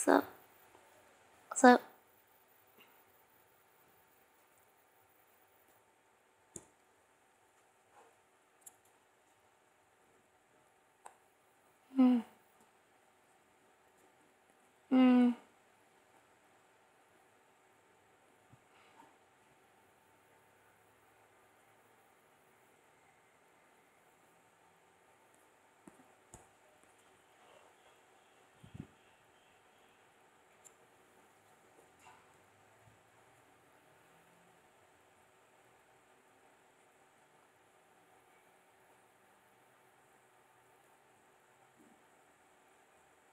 So, so, mm, mm,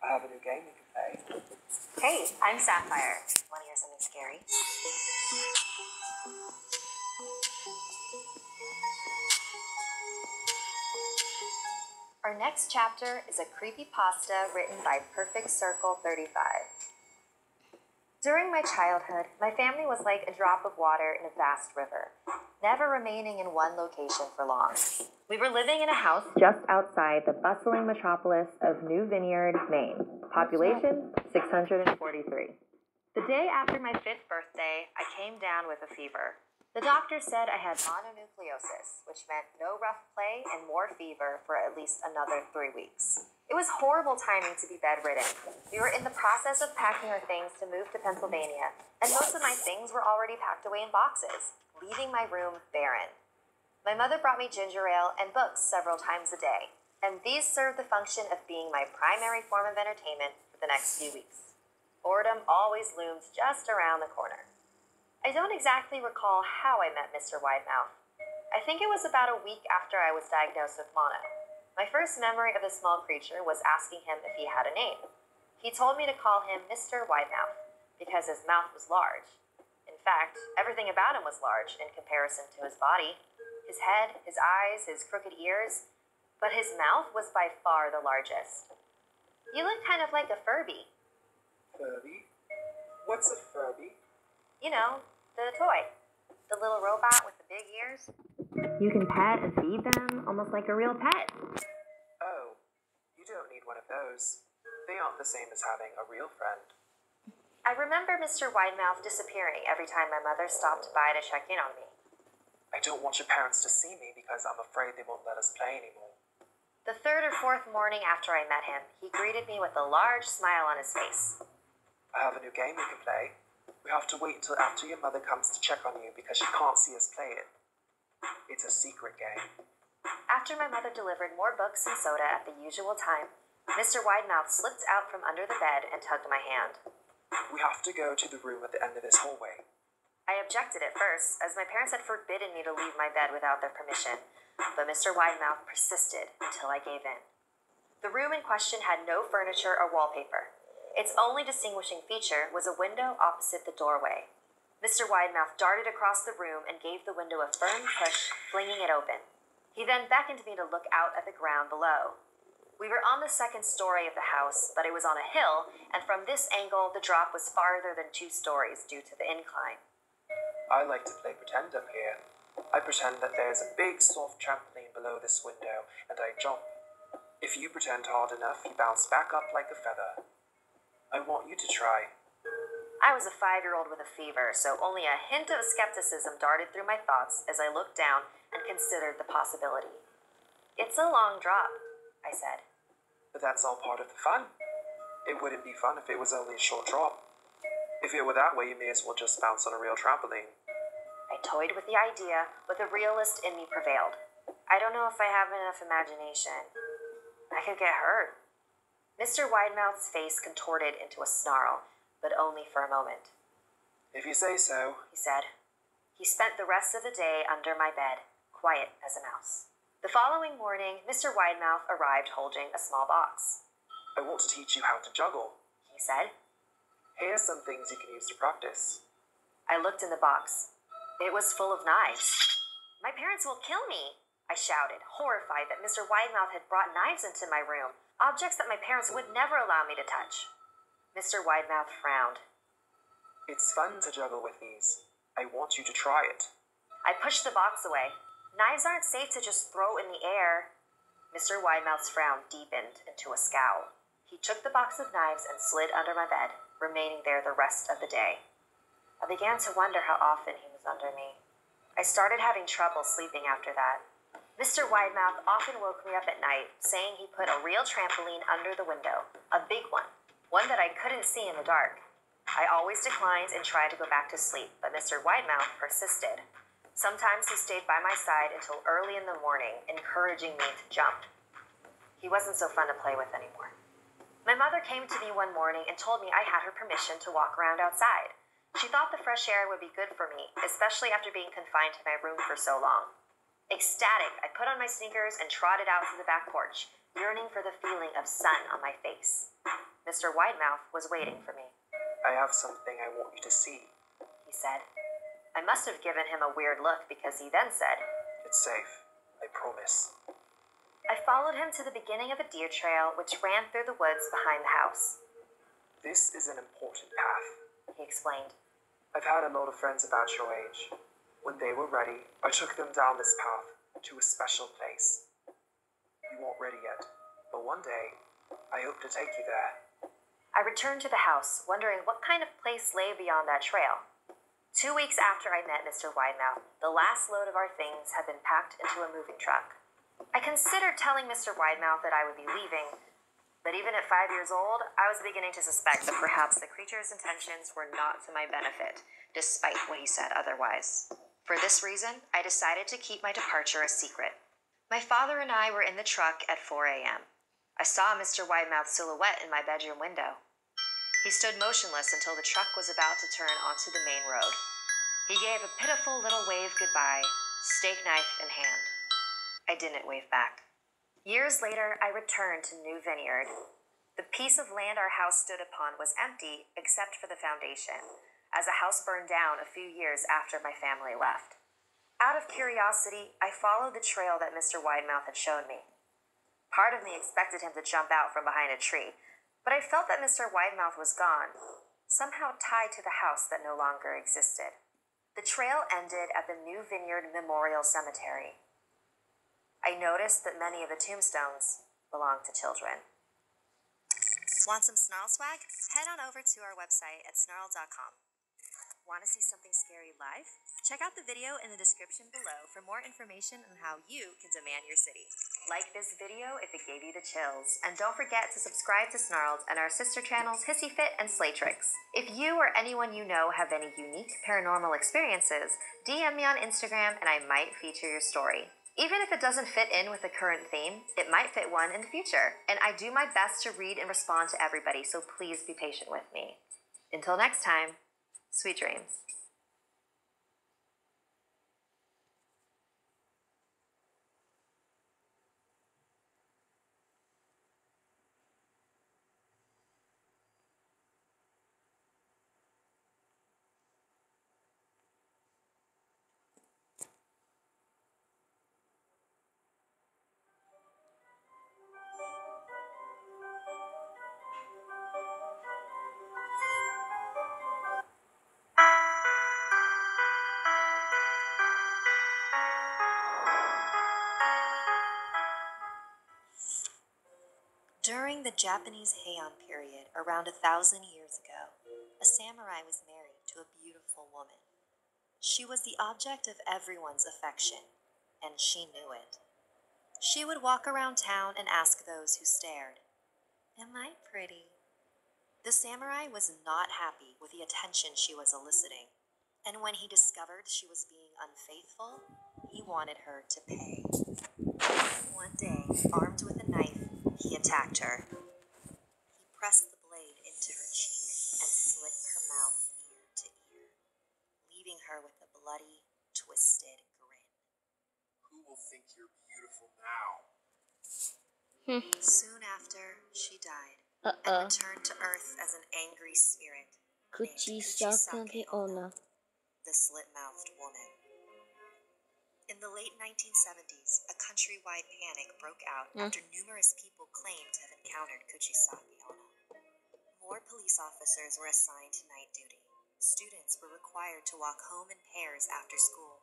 I have a new game you can play. Hey, I'm Sapphire. Want to hear something scary? Our next chapter is a creepypasta written by Perfect Circle 35. During my childhood, my family was like a drop of water in a vast river, never remaining in one location for long. We were living in a house just outside the bustling metropolis of New Vineyard, Maine. Population 643. The day after my 5th birthday, I came down with a fever. The doctor said I had mononucleosis, which meant no rough play and more fever for at least another 3 weeks. It was horrible timing to be bedridden. We were in the process of packing our things to move to Pennsylvania, and most of my things were already packed away in boxes, leaving my room barren. My mother brought me ginger ale and books several times a day, and these served the function of being my primary form of entertainment for the next few weeks. Boredom always looms just around the corner. I don't exactly recall how I met Mr. Widemouth. I think it was about a week after I was diagnosed with mono. My first memory of the small creature was asking him if he had a name. He told me to call him Mr. Widemouth because his mouth was large. In fact, everything about him was large in comparison to his body. His head, his eyes, his crooked ears. But his mouth was by far the largest. You look kind of like a Furby. Furby? What's a Furby? You know, the toy. The little robot with the big ears. You can pet and feed them, almost like a real pet. Oh, you don't need one of those. They aren't the same as having a real friend. I remember Mr. Widemouth disappearing every time my mother stopped by to check in on me. I don't want your parents to see me because I'm afraid they won't let us play anymore. The 3rd or 4th morning after I met him, he greeted me with a large smile on his face. I have a new game you can play. We have to wait until after your mother comes to check on you because she can't see us play it. It's a secret game. After my mother delivered more books and soda at the usual time, Mr. Widemouth slipped out from under the bed and tugged my hand. We have to go to the room at the end of this hallway. I objected at first, as my parents had forbidden me to leave my bed without their permission, but Mr. Widemouth persisted until I gave in. The room in question had no furniture or wallpaper. Its only distinguishing feature was a window opposite the doorway. Mr. Widemouth darted across the room and gave the window a firm push, flinging it open. He then beckoned me to look out at the ground below. We were on the 2nd story of the house, but it was on a hill, and from this angle, the drop was farther than 2 stories due to the incline. I like to play pretend up here. I pretend that there's a big soft trampoline below this window, and I jump. If you pretend hard enough, you bounce back up like a feather. I want you to try. I was a 5-year-old with a fever, so only a hint of skepticism darted through my thoughts as I looked down and considered the possibility. It's a long drop, I said. But that's all part of the fun. It wouldn't be fun if it was only a short drop. If it were that way, you may as well just bounce on a real trampoline. I toyed with the idea, but the realist in me prevailed. I don't know if I have enough imagination. I could get hurt. Mr. Widemouth's face contorted into a snarl, but only for a moment. If you say so, he said. He spent the rest of the day under my bed, quiet as a mouse. The following morning, Mr. Widemouth arrived holding a small box. I want to teach you how to juggle, he said. Here are some things you can use to practice. I looked in the box. It was full of knives. My parents will kill me, I shouted, horrified that Mr. Widemouth had brought knives into my room, objects that my parents would never allow me to touch. Mr. Widemouth frowned. It's fun to juggle with these. I want you to try it. I pushed the box away. Knives aren't safe to just throw in the air. Mr. Widemouth's frown deepened into a scowl. He He took the box of knives and slid under my bed, remaining there the rest of the day. I began to wonder how often he was under me. I started having trouble sleeping after that. Mr. Widemouth often woke me up at night, saying he put a real trampoline under the window, a big one that I couldn't see in the dark. I always declined and tried to go back to sleep, but Mr. Widemouth persisted. Sometimes he stayed by my side until early in the morning, encouraging me to jump. He wasn't so fun to play with anymore. My mother came to me one morning and told me I had her permission to walk around outside. She thought the fresh air would be good for me, especially after being confined to my room for so long. Ecstatic, I put on my sneakers and trotted out to the back porch, yearning for the feeling of sun on my face. Mr. Widemouth was waiting for me. I have something I want you to see. He said. I must have given him a weird look because he then said, It's safe. I promise. I followed him to the beginning of a deer trail which ran through the woods behind the house. This is an important path, He explained. I've had a lot of friends about your age. When they were ready, I took them down this path to a special place. You aren't ready yet, but one day, I hope to take you there. I returned to the house, wondering what kind of place lay beyond that trail. 2 weeks after I met Mr. Widemouth, the last load of our things had been packed into a moving truck. I considered telling Mr. Widemouth that I would be leaving, but even at 5 years old, I was beginning to suspect that perhaps the creature's intentions were not to my benefit, despite what he said otherwise. For this reason, I decided to keep my departure a secret. My father and I were in the truck at 4 a.m. I saw Mr. Widemouth's silhouette in my bedroom window. He stood motionless until the truck was about to turn onto the main road. He gave a pitiful little wave goodbye, steak knife in hand. I didn't wave back. Years later, I returned to New Vineyard. The piece of land our house stood upon was empty except for the foundation, as the house burned down a few years after my family left. Out of curiosity, I followed the trail that Mr. Widemouth had shown me. Part of me expected him to jump out from behind a tree, but I felt that Mr. Widemouth was gone, somehow tied to the house that no longer existed. The trail ended at the New Vineyard Memorial Cemetery. I noticed that many of the tombstones belong to children. Want some Snarl swag? Head on over to our website at snarl.com. Want to see something scary live? Check out the video in the description below for more information on how you can demand your city. Like this video if it gave you the chills, and don't forget to subscribe to Snarled and our sister channels Hissy Fit and Slay Tricks. If you or anyone you know have any unique paranormal experiences, DM me on Instagram and I might feature your story. Even if it doesn't fit in with the current theme, it might fit one in the future, and I do my best to read and respond to everybody, so please be patient with me. Until next time, sweet dreams. During the Japanese Heian period, around 1,000 years ago, a samurai was married to a beautiful woman. She was the object of everyone's affection, and she knew it. She would walk around town and ask those who stared, "Am I pretty?" The samurai was not happy with the attention she was eliciting, and when he discovered she was being unfaithful, he wanted her to pay. One day, armed with a knife, he attacked her. He pressed the blade into her cheek and slit her mouth ear to ear, leaving her with a bloody, twisted grin. Who will think you're beautiful now? Soon after, she died and returned to Earth as an angry spirit named Kuchisake Onna, the slit-mouthed woman. In the late 1970s, a countrywide panic broke out after numerous people claimed to have encountered Kuchisake Onna. More police officers were assigned to night duty. Students were required to walk home in pairs after school.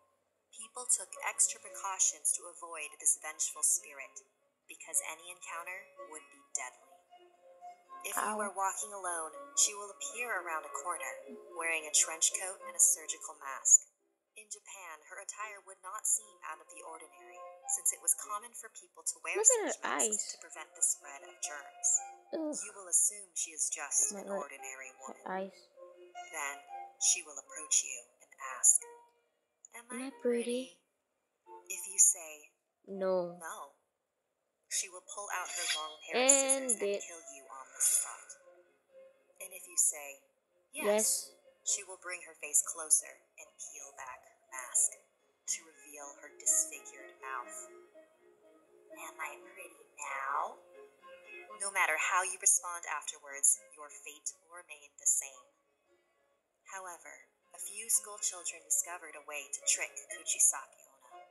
People took extra precautions to avoid this vengeful spirit, because any encounter would be deadly. If you are walking alone, she will appear around a corner, wearing a trench coat and a surgical mask. In Japan, her attire would not seem out of the ordinary, since it was common for people to wear Look at such her eyes. masks to prevent the spread of germs. Ugh, You will assume she is just my an God. ordinary her woman. eyes. Then she will approach you and ask, "Am Am I I pretty?" pretty?" If you say No. no, she will pull out her long pair of scissors and And kill you on the spot. And if you say yes. she will bring her face closer and peel back her mask to reveal her disfigured mouth. Am I pretty now? No matter how you respond afterwards, your fate will remain the same. However, a few school children discovered a way to trick Kuchisake Onna.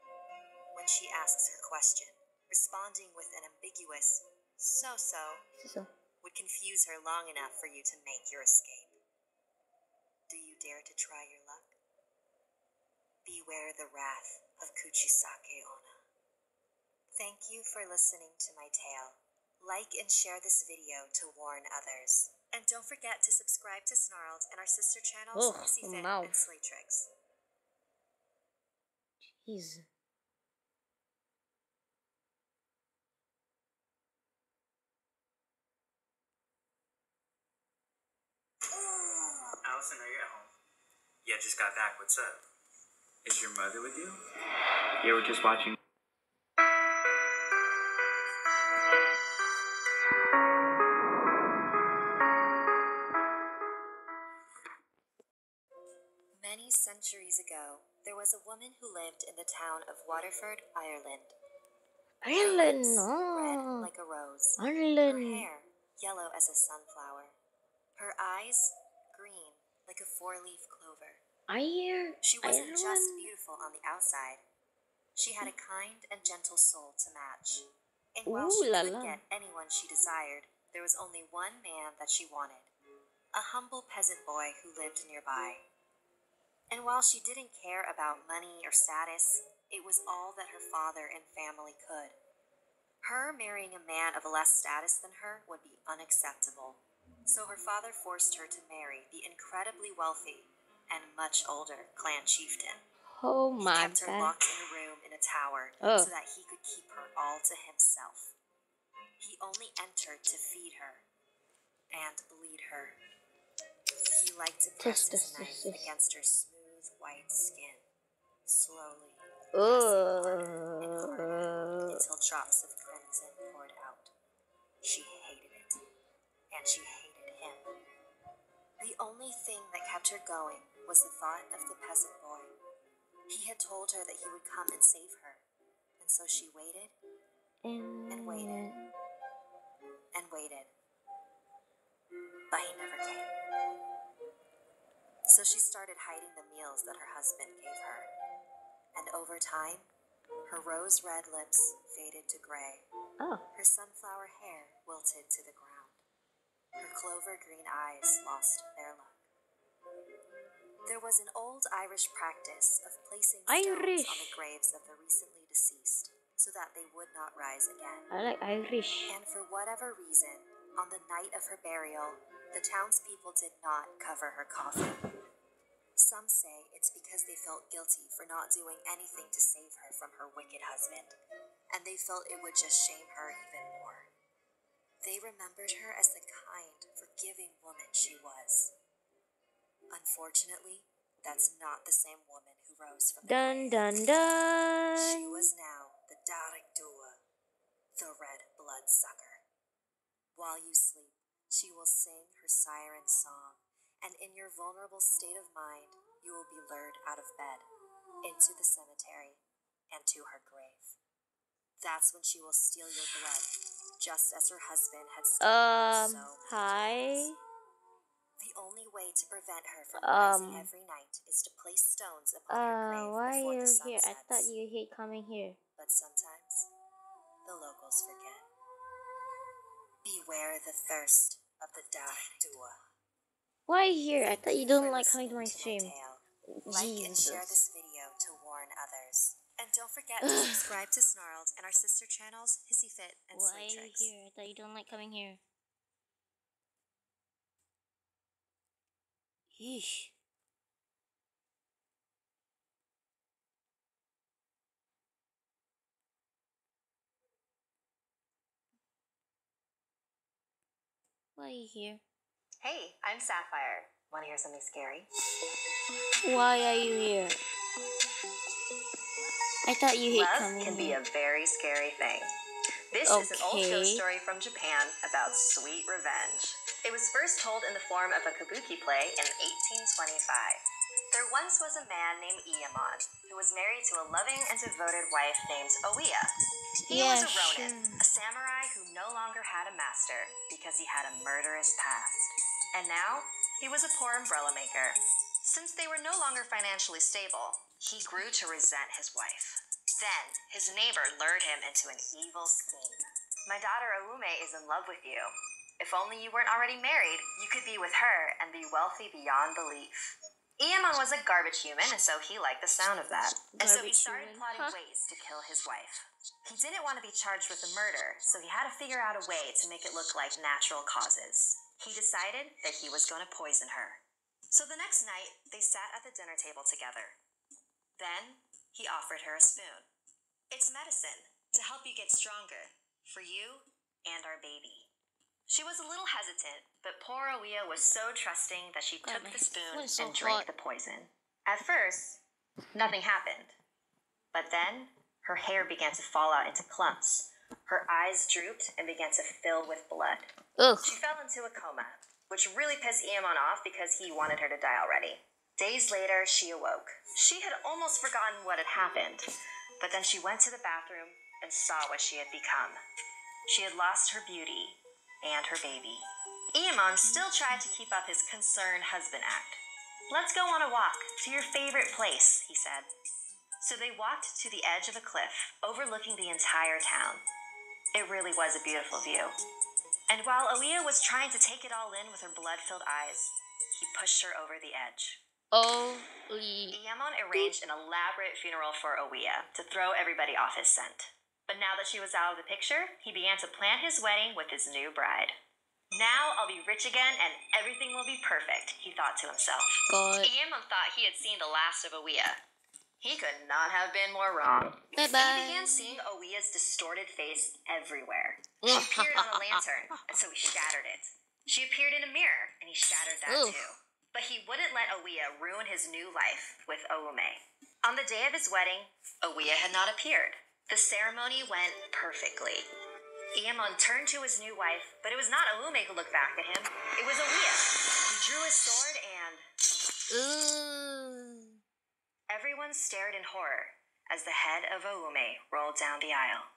When she asks her question, responding with an ambiguous so-so So. would confuse her long enough for you to make your escape. Do you dare to try your luck? Beware the wrath of Kuchisake Onna. Thank you for listening to my tale. Like and share this video to warn others. And don't forget to subscribe to Snarled and our sister channels, Ugh, Hissy Fit mouth. and Slaytrix. Jeez. Allison, are you at home? Yeah, just got back. What's up? Is your mother with you? Yeah, we're just watching. Many centuries ago, there was a woman who lived in the town of Waterford, Ireland. Her Ireland, lips, red no. like a rose. Her Ireland. hair, yellow as a sunflower. Her eyes, green like a four-leaf clover. She wasn't just Ireland. beautiful on the outside. She had a kind and gentle soul to match. And while Ooh she la could la. get anyone she desired, there was only one man that she wanted. A humble peasant boy who lived nearby. And while she didn't care about money or status, it was all that her father and family could. Her marrying a man of less status than her would be unacceptable. So her father forced her to marry the incredibly wealthy and much older clan chieftain. Oh He my kept her God. locked in a room in a tower Oh. so that he could keep her all to himself. He only entered to feed her and bleed her. He liked to press his knife against her smooth white skin, slowly pressing and harder until drops of crimson poured out. She hated it, and she hated him. The only thing that kept her going was the thought of the peasant boy. He had told her that he would come and save her, and so she waited and waited and waited. But he never came. So she started hiding the meals that her husband gave her. And over time, her rose-red lips faded to gray. Oh. Her sunflower hair wilted to the ground. Her clover-green eyes lost their luck. There was an old Irish practice of placing stones on the graves of the recently deceased so that they would not rise again. I like Irish. And for whatever reason, on the night of her burial, the townspeople did not cover her coffin. Some say it's because they felt guilty for not doing anything to save her from her wicked husband, and they felt it would just shame her even more. They remembered her as the kind, forgiving woman she was. Unfortunately, that's not the same woman who rose from the Dun grave. dun dun. She was now the Darig Dua, the red bloodsucker. While you sleep, she will sing her siren song, and in your vulnerable state of mind, you will be lured out of bed, into the cemetery, and to her grave. That's when she will steal your blood, just as her husband had stolen so many Hi. times. The only way to prevent her from rising every night is to place stones upon her grave Why before are the you sun here? I sets. thought you hate coming here. But sometimes, the locals forget. Beware the thirst of the Darig Dua. Why here? I thought you don't For like coming to my listening stream. tale. Like and share Jesus. this video to warn others. And don't forget to subscribe to Snarled and our sister channels, Hissy Fit and Why are you Slaytrix. here? I thought you don't like coming here. Yeesh. Why are you here? Hey, I'm Sapphire. Want to hear something scary? Why are you here? I thought you hate Love coming can be here. a very scary thing. This is an old ghost Okay. story from Japan about sweet revenge. It was first told in the form of a kabuki play in 1825. There once was a man named Iyamon who was married to a loving and devoted wife named Oiya. He Yeah, was a ronin, sure. a samurai who no longer had a master because he had a murderous past. And now, he was a poor umbrella maker. Since they were no longer financially stable, he grew to resent his wife. Then, his neighbor lured him into an evil scheme. My daughter Aume is in love with you. If only you weren't already married, you could be with her and be wealthy beyond belief. Iyamon was a garbage human, and so he liked the sound of that. And so he Garbage started human, plotting huh? ways to kill his wife. He didn't want to be charged with a murder, so he had to figure out a way to make it look like natural causes. He decided that he was going to poison her. So the next night, they sat at the dinner table together. Then, he offered her a spoon. It's medicine to help you get stronger, for you and our baby. She was a little hesitant, but poor Oiya was so trusting that she took my the spoon phone is so and drank hot. the poison. At first, nothing happened. But then, her hair began to fall out into clumps. Her eyes drooped and began to fill with blood. Ugh. She fell into a coma, which really pissed Iyamon off because he wanted her to die already. Days later, she awoke. She had almost forgotten what had happened, but then she went to the bathroom and saw what she had become. She had lost her beauty and her baby. Iyamon still tried to keep up his concerned husband act. Let's go on a walk to your favorite place, he said. So they walked to the edge of a cliff, overlooking the entire town. It really was a beautiful view. And while Oiya was trying to take it all in with her blood-filled eyes, he pushed her over the edge. Holy. Iyamon arranged an elaborate funeral for Oiya to throw everybody off his scent. But now that she was out of the picture, he began to plan his wedding with his new bride. Now I'll be rich again and everything will be perfect, he thought to himself. God. Iyamon thought he had seen the last of Oiya. He could not have been more wrong. Bye He bye. began seeing Oiya's distorted face everywhere. She appeared on a lantern, and so he shattered it. She appeared in a mirror, and he shattered that Oof. too. But he wouldn't let Oiya ruin his new life with Oume. On the day of his wedding, Oiya had not appeared. The ceremony went perfectly. Iyamon turned to his new wife, but it was not Oume who looked back at him. It was Oiya. He drew his sword and Ooh. everyone stared in horror as the head of Oume rolled down the aisle.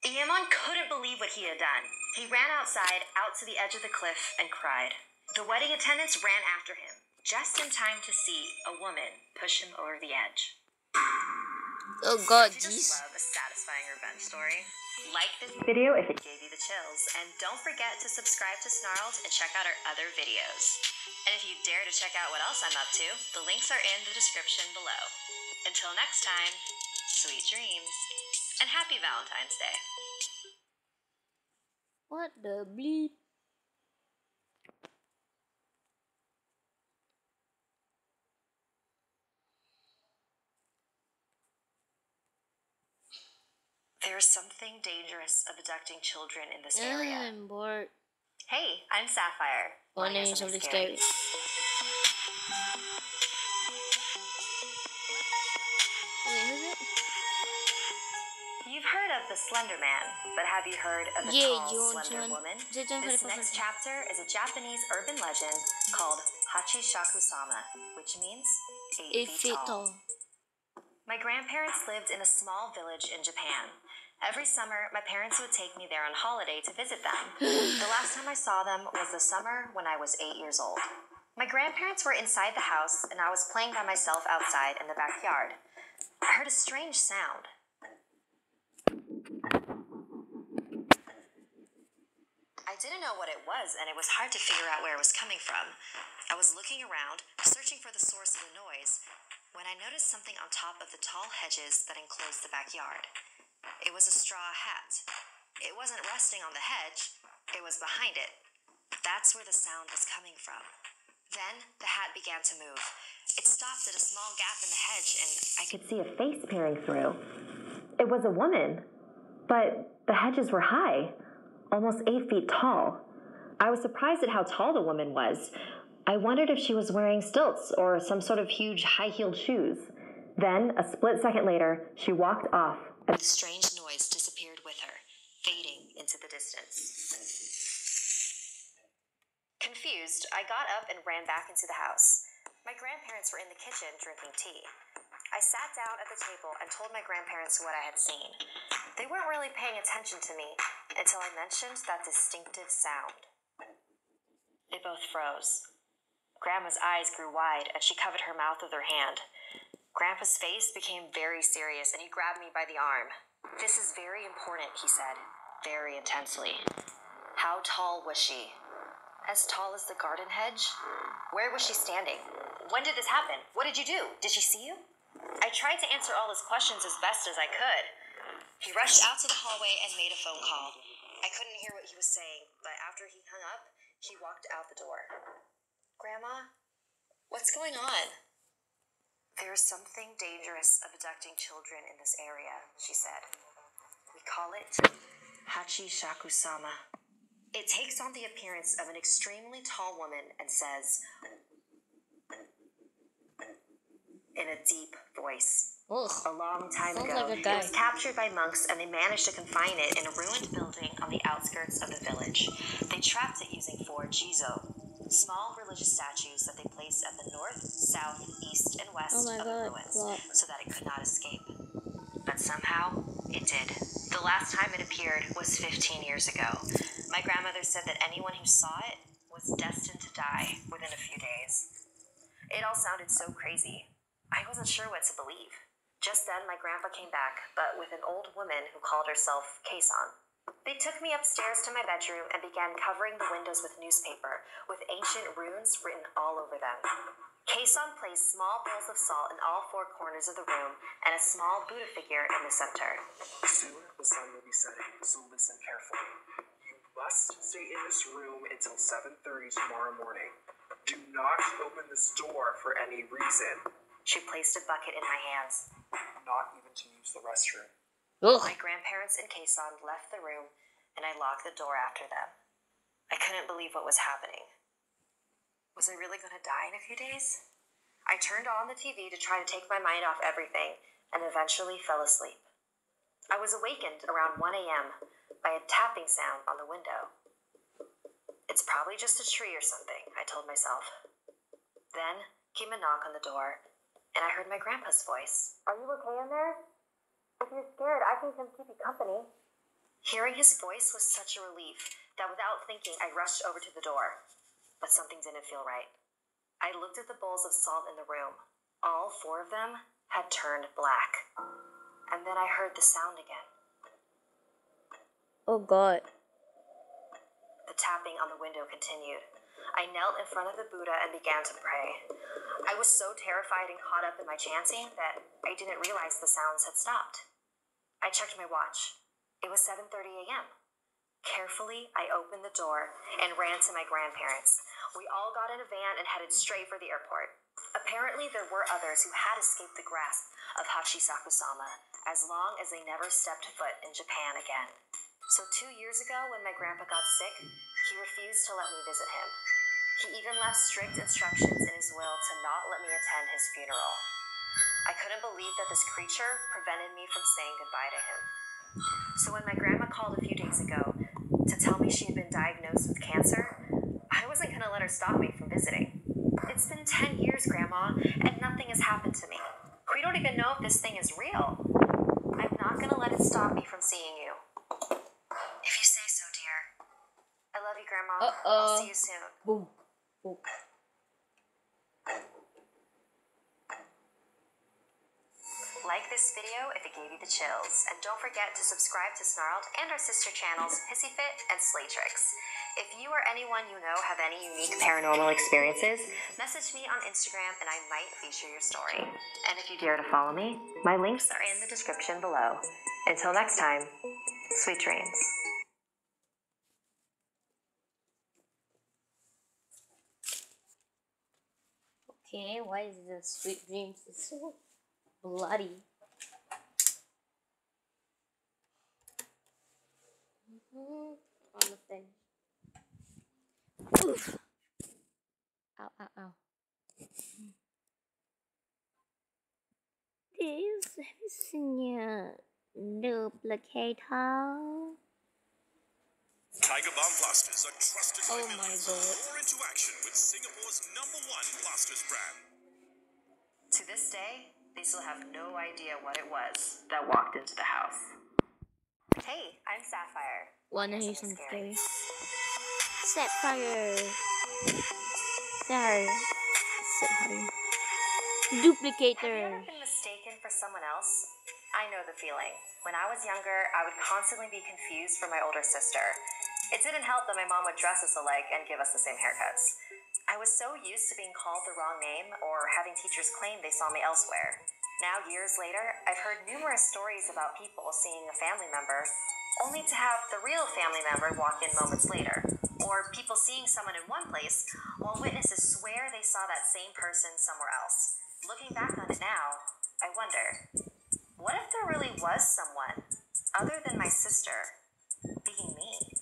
Iyamon couldn't believe what he had done. He ran outside, out to the edge of the cliff, and cried. The wedding attendants ran after him, just in time to see a woman push him over the edge. Oh God, Don't you jeez. just love a satisfying revenge story? Like this video if it gave you the chills, and don't forget to subscribe to Snarled and check out our other videos. And if you dare to check out what else I'm up to, the links are in the description below. Until next time, sweet dreams, and happy Valentine's Day. What the bleep? There's something dangerous of abducting children in this area. I'm bored. Hey, I'm Sapphire. Wanna Wanna hear something scary? Wait, who's it? You've heard of the Slender Man, but have you heard of the Yeah, tall, John, slender John. woman? John, John, This 44%. next chapter is a Japanese urban legend called Hachishaku-sama, which means 8 feet tall. My grandparents lived in a small village in Japan. Every summer, my parents would take me there on holiday to visit them. The last time I saw them was the summer when I was 8 years old. My grandparents were inside the house, and I was playing by myself outside in the backyard. I heard a strange sound. I didn't know what it was, and it was hard to figure out where it was coming from. I was looking around, searching for the source of the noise, when I noticed something on top of the tall hedges that enclosed the backyard. It was a straw hat. It wasn't resting on the hedge, it was behind it. That's where the sound was coming from. Then the hat began to move. It stopped at a small gap in the hedge, and I could see a face peering through. It was a woman, but the hedges were high, almost 8 feet tall. I was surprised at how tall the woman was. I wondered if she was wearing stilts or some sort of huge high-heeled shoes. Then, a split second later, she walked off, and a strange noise disappeared with her, fading into the distance. Confused, I got up and ran back into the house. My grandparents were in the kitchen drinking tea. I sat down at the table and told my grandparents what I had seen. They weren't really paying attention to me until I mentioned that distinctive sound. They both froze. Grandma's eyes grew wide and she covered her mouth with her hand. Grandpa's face became very serious and he grabbed me by the arm. "This is very important," he said, very intensely. "How tall was she?" "As tall as the garden hedge." "Where was she standing? When did this happen? What did you do? Did she see you?" I tried to answer all his questions as best as I could. He rushed out to the hallway and made a phone call. I couldn't hear what he was saying, but after he hung up, he walked out the door. "Grandma, what's going on?" "There is something dangerous abducting children in this area," she said. "We call it Hachishaku-sama. It takes on the appearance of an extremely tall woman and says, in a deep voice, Ugh. a long time Sounds ago, like a it guy. was captured by monks and they managed to confine it in a ruined building on the outskirts of the village. They trapped it using 4 jizo, small religious statues that they placed at the north, south, east, and west Oh my of the God, ruins clock. so that it could not escape. But somehow, it did. The last time it appeared was 15 years ago. My grandmother said that anyone who saw it was destined to die within a few days. It all sounded so crazy. I wasn't sure what to believe. Just then, my grandpa came back, but with an old woman who called herself Keisan. They took me upstairs to my bedroom and began covering the windows with newspaper, with ancient runes written all over them. Keisan placed small bowls of salt in all 4 corners of the room and a small Buddha figure in the center. Soon the sun will be setting, so listen carefully. You must stay in this room until 7:30 tomorrow morning. Do not open this door for any reason. She placed a bucket in my hands. Not even to use the restroom. My Ugh. grandparents and Keisan left the room, and I locked the door after them. I couldn't believe what was happening. Was I really going to die in a few days? I turned on the TV to try to take my mind off everything, and eventually fell asleep. I was awakened around 1 a.m. by a tapping sound on the window. It's probably just a tree or something, I told myself. Then came a knock on the door, and I heard my grandpa's voice. "Are you okay in there? If you're scared, I can come keep you company." Hearing his voice was such a relief that without thinking, I rushed over to the door. But something didn't feel right. I looked at the bowls of salt in the room. All 4 of them had turned black. And then I heard the sound again. Oh God. The tapping on the window continued. I knelt in front of the Buddha and began to pray. I was so terrified and caught up in my chanting that I didn't realize the sounds had stopped. I checked my watch. It was 7:30 a.m. Carefully, I opened the door and ran to my grandparents. We all got in a van and headed straight for the airport. Apparently, there were others who had escaped the grasp of Hachisaku-sama as long as they never stepped foot in Japan again. So 2 years ago, when my grandpa got sick, he refused to let me visit him. He even left strict instructions in his will to not let me attend his funeral. I couldn't believe that this creature prevented me from saying goodbye to him. So when my grandma called a few days ago to tell me she had been diagnosed with cancer, I wasn't going to let her stop me from visiting. It's been 10 years, Grandma, and nothing has happened to me. We don't even know if this thing is real. I'm not going to let it stop me from seeing you. If you say so, dear. I love you, Grandma. I'll see you soon. Boom. Boom. Like this video if it gave you the chills, and don't forget to subscribe to Snarled and our sister channels, HissyFit and Slaytrix. If you or anyone you know have any unique paranormal experiences, message me on Instagram and I might feature your story. And if you dare to follow me, my links are in the description below. Until next time, sweet dreams. Okay, why is the Sweet Dreams so bloody? Almost done. Oof. Ow, ow, ow. This is a duplicator. Tiger Balm Plasters are trusted by Oh my millions. god. More into action with Singapore's #1 plasters brand. To this day, they still have no idea what it was that walked into the house. Hey, I'm Sapphire. Wanna hear Something something scary? Sapphire. Sapphire. Have Duplicator. you ever been mistaken for someone else? I know the feeling. When I was younger, I would constantly be confused for my older sister. It didn't help that my mom would dress us alike and give us the same haircuts. I was so used to being called the wrong name or having teachers claim they saw me elsewhere. Now, years later, I've heard numerous stories about people seeing a family member only to have the real family member walk in moments later, or people seeing someone in one place while witnesses swear they saw that same person somewhere else. Looking back on it now, I wonder, what if there really was someone other than my sister being me?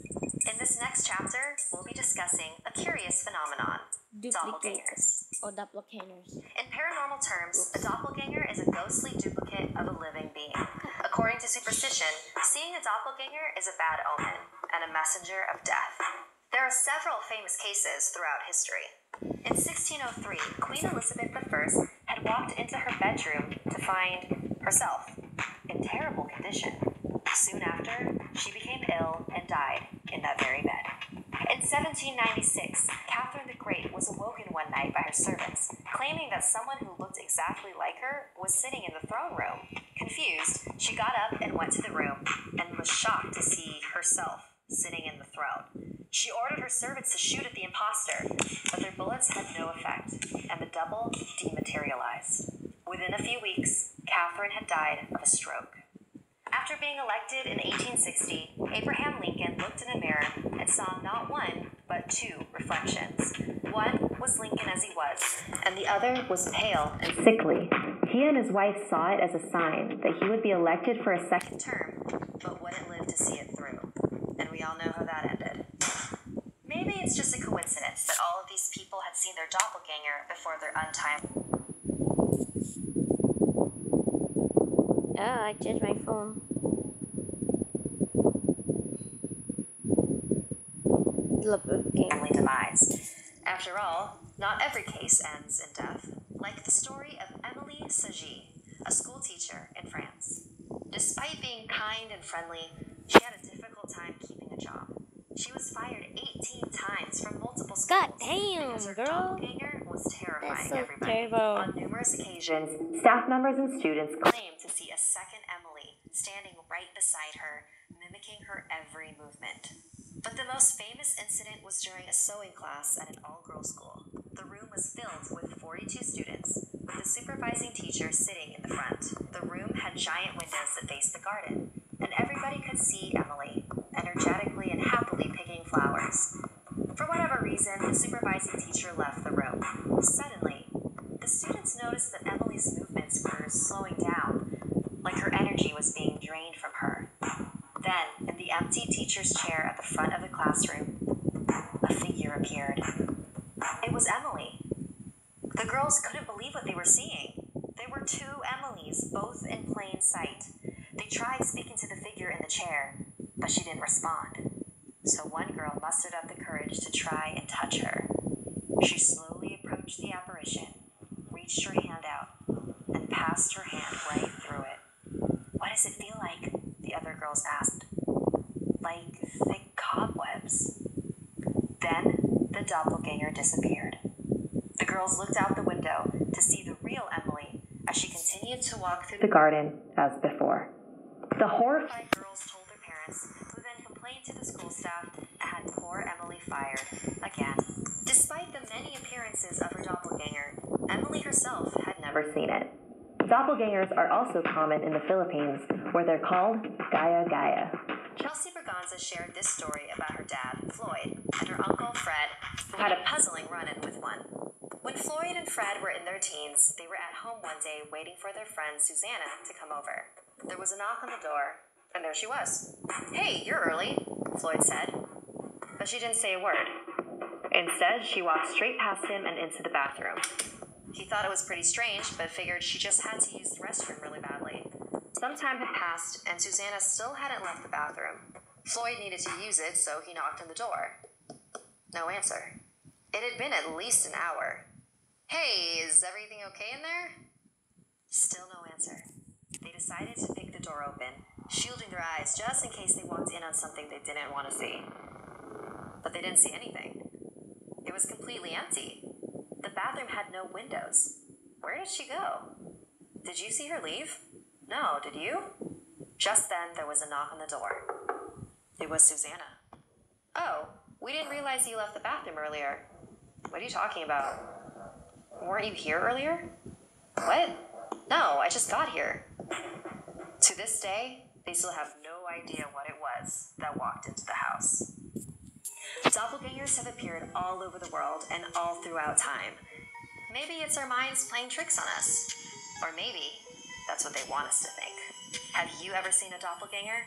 In this next chapter, we'll be discussing a curious phenomenon, doppelgangers. Or doppelgangers. In paranormal terms, a doppelganger is a ghostly duplicate of a living being. According to superstition, seeing a doppelganger is a bad omen and a messenger of death. There are several famous cases throughout history. In 1603, Queen Elizabeth I had walked into her bedroom to find herself in terrible condition. Soon after, she became ill and died in that very bed. In 1796, Catherine the Great was awoken one night by her servants, claiming that someone who looked exactly like her was sitting in the throne room. Confused, she got up and went to the room and was shocked to see herself sitting in the throne. She ordered her servants to shoot at the imposter, but their bullets had no effect, and the double dematerialized. Within a few weeks, Catherine had died of a stroke. After being elected in 1860, Abraham Lincoln looked in a mirror and saw not one, but two reflections. One was Lincoln as he was, and the other was pale and sickly. He and his wife saw it as a sign that he would be elected for a second term, but wouldn't live to see it through. And we all know how that ended. Maybe it's just a coincidence that all of these people had seen their doppelganger before their untimely... Oh, I changed my phone. family demise. After all, not every case ends in death. Like the story of Emily Sagy, a school teacher in France. Despite being kind and friendly, she had a difficult time keeping a job. She was fired 18 times from multiple schools. God damn, because her girl. doppelganger was terrifying That's so everybody. terrible. On numerous occasions, staff members and students claimed to see a second Emily standing right beside her, mimicking her every movement. But the most famous incident was during a sewing class at an all-girls school. The room was filled with 42 students, with the supervising teacher sitting in the front. The room had giant windows that faced the garden, and everybody could see Emily, energetically and happily picking flowers. For whatever reason, the supervising teacher left the room. Suddenly, the students noticed that Emily's movements were slowing down, like her energy was being drained from her. Then, in the empty teacher's chair at the front of the classroom, a figure appeared. It was Emily. The girls couldn't believe what they were seeing. There were two Emilys, both in plain sight. They tried speaking to the figure in the chair, but she didn't respond. So one girl mustered up the courage to try and touch her. She slowly approached the apparition, reached her hand out, and passed her hand right through it. "What does it feel like?" the other girls asked. "Like thick cobwebs." Then the doppelganger disappeared. The girls looked out the window to see the real Emily as she continued to walk through the garden as before. The horrified girls told their parents, who then complained to the school staff and had poor Emily fired again. Despite the many appearances of her doppelganger, Emily herself had never seen it. Doppelgangers are also common in the Philippines, where they're called gaya-gaya. Chelsea Berganza shared this story about her dad, Floyd, and her uncle, Fred, who had a puzzling run-in with one. When Floyd and Fred were in their teens, they were at home one day waiting for their friend Susanna to come over. There was a knock on the door, and there she was. "Hey, you're early," Floyd said. But she didn't say a word. Instead, she walked straight past him and into the bathroom. He thought it was pretty strange, but figured she just had to use the restroom really badly. Some time had passed, and Susanna still hadn't left the bathroom. Floyd needed to use it, so he knocked on the door. No answer. It had been at least an hour. "Hey, is everything okay in there?" Still no answer. They decided to pick the door open, shielding their eyes just in case they walked in on something they didn't want to see. But they didn't see anything. It was completely empty. The bathroom had no windows. Where did she go? Did you see her leave? No, did you? Just then, there was a knock on the door. It was Susanna. "Oh, we didn't realize you left the bathroom earlier." "What are you talking about? Weren't you here earlier?" "What? No, I just got here." To this day, they still have no idea what it was that walked into the house. Doppelgangers have appeared all over the world and all throughout time. Maybe it's our minds playing tricks on us. Or maybe that's what they want us to think. Have you ever seen a doppelganger?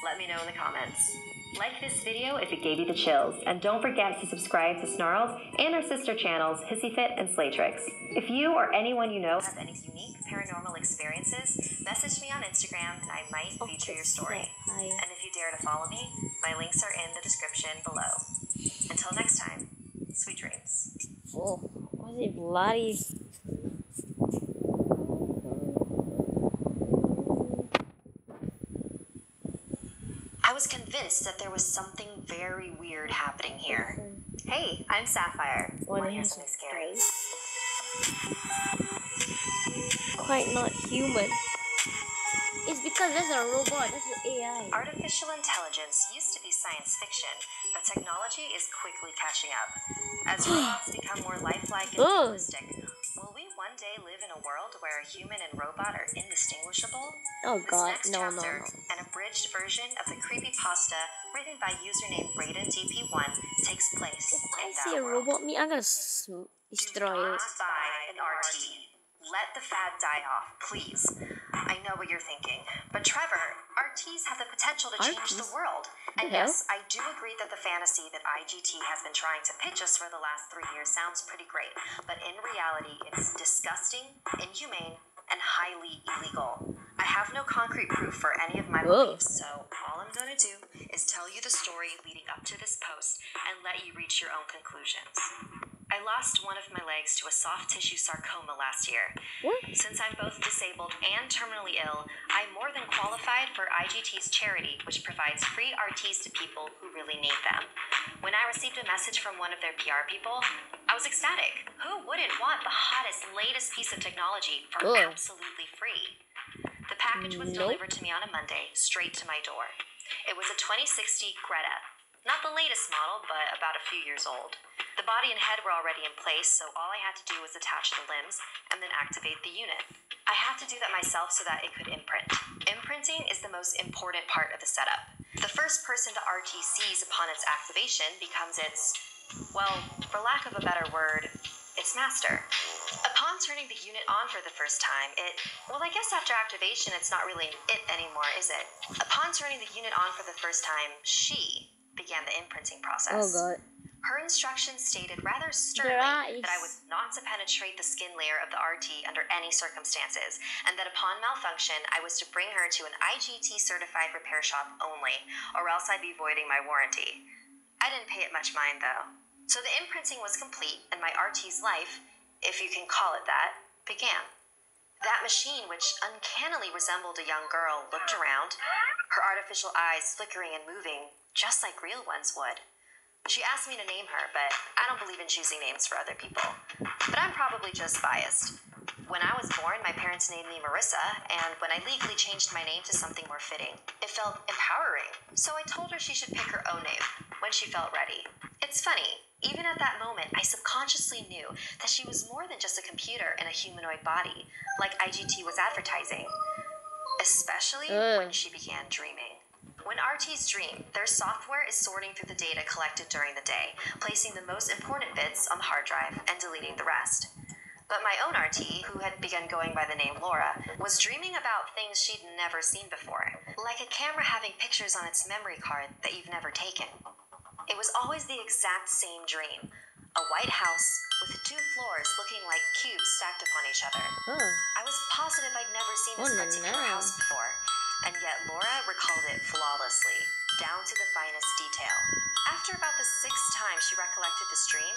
Let me know in the comments. Like this video if it gave you the chills, and don't forget to subscribe to Snarls and our sister channels, Hissyfit and Slaytrix. If you or anyone you know have any unique paranormal experiences, message me on Instagram and I might feature your story. And if you dare to follow me, my links are in the description below. Until next time, sweet dreams. Oh, was it bloody? I was convinced that there was something very weird happening here. Hey, I'm Sapphire. Want to hear something scary? Quite not human. It's because that's a robot, that's an AI. Artificial intelligence used to be science fiction, but technology is quickly catching up. As robots become more lifelike and realistic, will we one day live in a world where a human and robot are indistinguishable? Oh god, This next chapter, an abridged version of the creepypasta written by username RaidenDP1 takes place If I in that see a world. robot meat, I'm gonna Do destroy not it. buy an RT. Let the fad die off, please. I know what you're thinking, but Trevor, RTs have the potential to change the RTs? world. And The hell? yes, I do agree that the fantasy that IGT has been trying to pitch us for the last 3 years sounds pretty great, but in reality, it's disgusting, inhumane, and highly illegal. I have no concrete proof for any of my beliefs, so all I'm going to do is tell you the story leading up to this post and let you reach your own conclusions. I lost one of my legs to a soft tissue sarcoma last year. What? Since I'm both disabled and terminally ill, I'm more than qualified for IGT's charity, which provides free RTs to people who really need them. When I received a message from one of their PR people, I was ecstatic. Who wouldn't want the hottest, latest piece of technology for absolutely free? The package was delivered to me on a Monday, straight to my door. It was a 2060 Greta. Not the latest model, but about a few years old. The body and head were already in place, so all I had to do was attach the limbs and then activate the unit. I had to do that myself so that it could imprint. Imprinting is the most important part of the setup. The first person the RT sees upon its activation becomes its, well, for lack of a better word, its master. Upon turning the unit on for the first time, well, I guess after activation, it's not really it anymore, is it? Upon turning the unit on for the first time, she began the imprinting process. Oh god. Her instructions stated rather sternly that I was not to penetrate the skin layer of the RT under any circumstances, and that upon malfunction, I was to bring her to an IGT-certified repair shop only, or else I'd be voiding my warranty. I didn't pay it much mind, though. So the imprinting was complete, and my RT's life, if you can call it that, began. That machine, which uncannily resembled a young girl, looked around, her artificial eyes flickering and moving, just like real ones would. She asked me to name her, but I don't believe in choosing names for other people. But I'm probably just biased. When I was born, my parents named me Marissa, and when I legally changed my name to something more fitting, it felt empowering. So I told her she should pick her own name when she felt ready. It's funny, even at that moment, I subconsciously knew that she was more than just a computer in a humanoid body, like IGT was advertising. Especially when she began dreaming. When RTs dream, their software is sorting through the data collected during the day, placing the most important bits on the hard drive and deleting the rest. But my own RT, who had begun going by the name Laura, was dreaming about things she'd never seen before, like a camera having pictures on its memory card that you've never taken. It was always the exact same dream. A white house with 2 floors looking like cubes stacked upon each other. Huh. I was positive I'd never seen this particular house before, and yet Laura recalled it flawlessly, down to the finest detail. After about the 6th time she recollected this dream,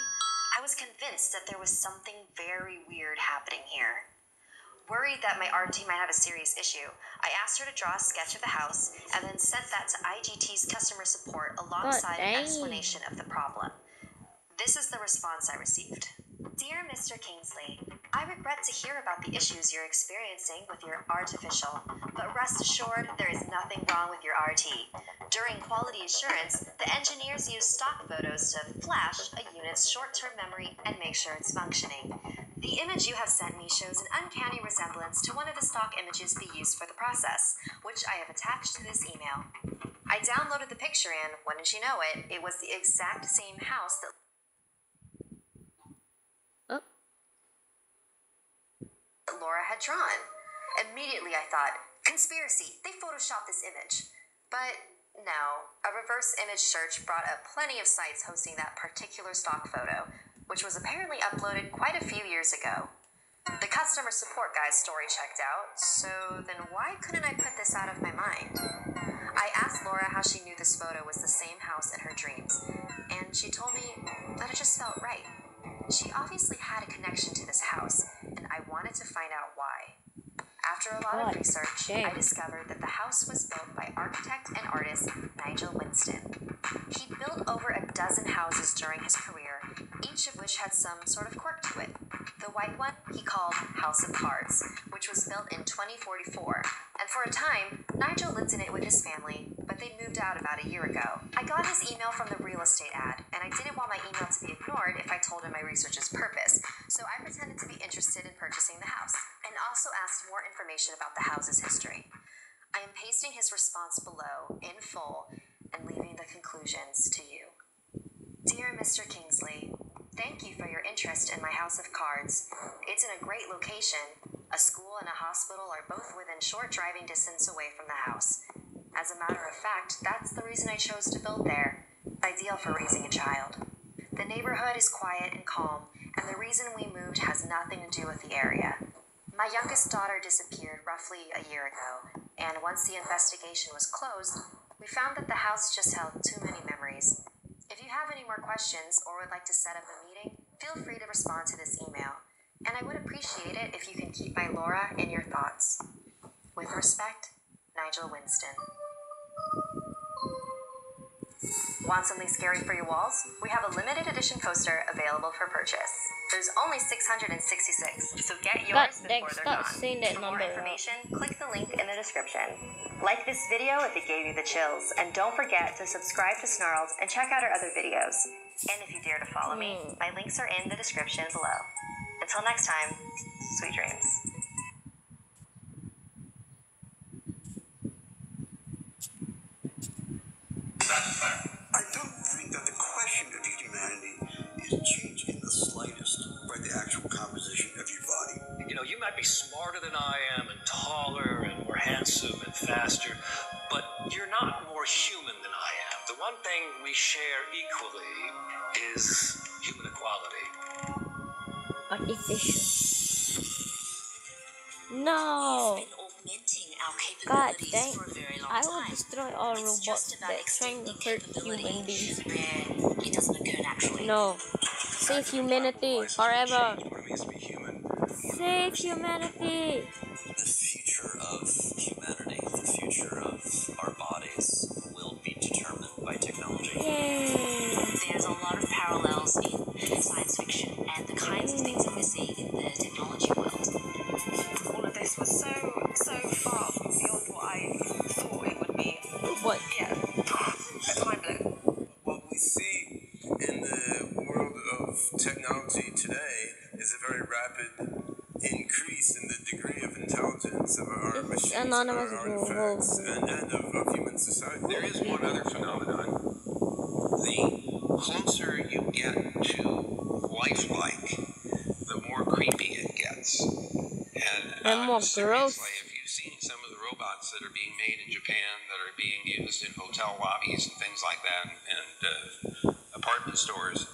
I was convinced that there was something very weird happening here. Worried that my RT might have a serious issue, I asked her to draw a sketch of the house and then sent that to IGT's customer support alongside an explanation of the problem. This is the response I received. Dear Mr. Kingsley, I regret to hear about the issues you're experiencing with your artificial, but rest assured there is nothing wrong with your RT. During quality assurance, the engineers use stock photos to flash a unit's short-term memory and make sure it's functioning. The image you have sent me shows an uncanny resemblance to one of the stock images we used for the process, which I have attached to this email. I downloaded the picture and, wouldn't you know it, it was the exact same house that Laura had drawn. Immediately I thought, conspiracy, they photoshopped this image. But no, a reverse image search brought up plenty of sites hosting that particular stock photo, which was apparently uploaded quite a few years ago. The customer support guy's story checked out, so then why couldn't I put this out of my mind? I asked Laura how she knew this photo was the same house in her dreams, and she told me that it just felt right. She obviously had a connection to this house, and I wanted to find out why. After a lot of research, I discovered that the house was built by architect and artist Nigel Winston. He built over a dozen houses during his career, each of which had some sort of quirk to it. The white one he called House of Cards, which was built in 2044, and for a time, Nigel lived in it with his family, but they moved out about a year ago. I got his email from the real estate ad, and I didn't want my email to be ignored if I told him my research's purpose, so I pretended to be interested in purchasing the house, and also asked more information about the house's history. I am pasting his response below, in full, and leaving the conclusions to you. Dear Mr. Kingsley, thank you for your interest in my House of Cards. It's in a great location. A school and a hospital are both within short driving distance away from the house. As a matter of fact, that's the reason I chose to build there. Ideal for raising a child. The neighborhood is quiet and calm, and the reason we moved has nothing to do with the area. My youngest daughter disappeared roughly a year ago, and once the investigation was closed, we found that the house just held too many memories. If you have any more questions or would like to set up a meeting, feel free to respond to this email, and I would appreciate it if you can keep my Laura in your thoughts. With respect, Nigel Winston. Want something scary for your walls? We have a limited edition poster available for purchase. There's only 666, so get yours before they're gone. For more information, click the link in the description. Like this video if it gave you the chills, and don't forget to subscribe to Snarls and check out our other videos. And if you dare to follow me, my links are in the description below. Until next time, sweet dreams. I don't think that the question of humanity is changed in the slightest by the actual composition of your body. You know, you might be smarter than I am, and taller, and more handsome, and faster, but you're not more human than I am. The one thing we share equally is human equality. Artificial. No. God dang. I will destroy all robots that trying to hurt human beings. No. Save humanity forever. Save humanity. The future of humanity, the future of our bodies will be determined by technology. Yay. There's a lot of parallels in science fiction and the kinds of things that we're seeing in the technology world. All of this was so far beyond what I thought it would be. What? Yeah. Mind blown. What we see in the world of technology today is a very rapid increase in the degree of intelligence of our machines, our artifacts, and of human in society. There is one other phenomenon. The closer you get to lifelike, the more creepy it gets. And more seriously, gross. if you've seen some of the robots that are being made in Japan, that are being used in hotel lobbies and things like that, and department stores,